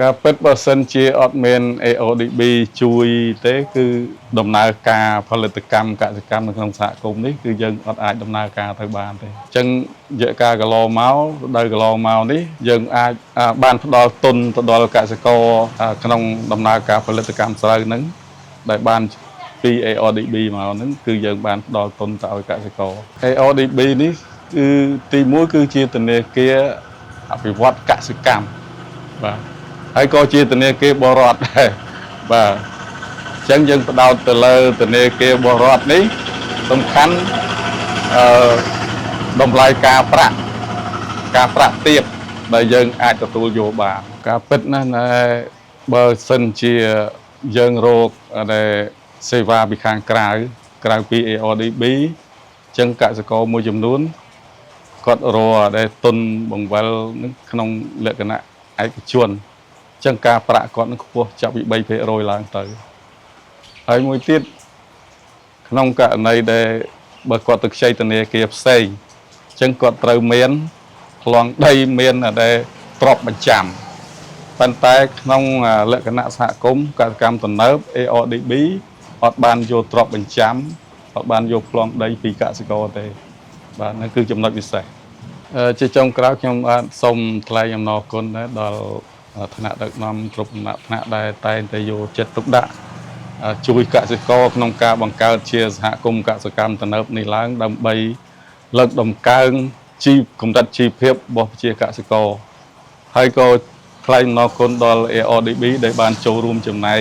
ការពិតបើសិនជាអត់មាន AODB ជួយទេគឺដំណើរការផលិតកម្មកសិកម្មនៅក្នុងសហគមន៍នេះគឺយើងអត់អាចដំណើរការទៅបានទេអញ្ចឹងរយៈកាលកន្លងមកដល់កន្លងមកនេះយើងអាចបានផ្ដល់ទុនទៅដល់កសិករក្នុងដំណើរការផលិតកម្មស្រូវហ្នឹងដែលបានពី AODB មកហ្នឹងគឺយើងបានផ្ដល់ទុនទៅឲ្យកសិករ AODB នេះគឺទី1គឺជាធនាគារអភិវឌ្ឍកសិកម្មបាទហើយក៏ជាធនាគារបរដ្ឋដែរបាទអញ្ចឹងយើងផ្ដោតទៅលើធនាគារបរដ្ឋនេះសំខាន់តម្លៃការប្រាក់ទាបដែលយើងអាចទទួលយកបានការពិតណាស់បើសិនជាយើងរកដែលសេវាពីខាងក្រៅពី AODB អញ្ចឹងកសិករមួយចំនួនគាត់រកដែលទុនបង្វិលក្នុងលក្ខណៈឯកជនចឹងការប្រាក់គាត់នឹងខ្ពស់ចាប់ពី 3% ឡើងទៅហើយមួយទៀតក្នុងករណីដែលបើគាត់ទៅខ្ចីធនាគារផ្សេងអញ្ចឹងគាត់ត្រូវមានប្លង់ដីមានដែលទ្របបញ្ចាំប៉ុន្តែក្នុងលក្ខណៈសហគមន៍កសិកម្មទំនើប AODB អត់បានយកទ្របបញ្ចាំអត់បានយកប្លង់ដីពីកសិករទេបាទนั่นគឺចំណុចពិសេសជាចុងក្រោយខ្ញុំបាទសូមថ្លែងអំណរគុណដល់ថ្នាក់ដឹកនាំគ្រប់ថ្នាក់ដែលតែងតែយកចិត្តទុកដាក់ជួយកសិករក្នុងការបង្កើតជាសហគមន៍កសិកម្មទំនើបនេះឡើងដើម្បីលើកតម្កើងកម្រិតជីវភាពរបស់ប្រជាកសិករហើយក៏ថ្លែងអំណរគុណដល់ AODB ដែលបានចូលរួមចំណែក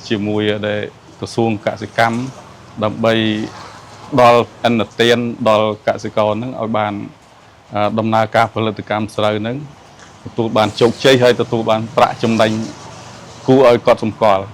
ជាមួយដែលក្រសួងកសិកម្មដើម្បីដល់អនុទានដល់កសិករនឹងឲ្យបានដំណើរការផលិតកម្មស្រូវនឹងទទួលបានជោគជ័យហើយទទួលបានប្រាក់ចំណេញគួរឲ្យកត់សម្គាល់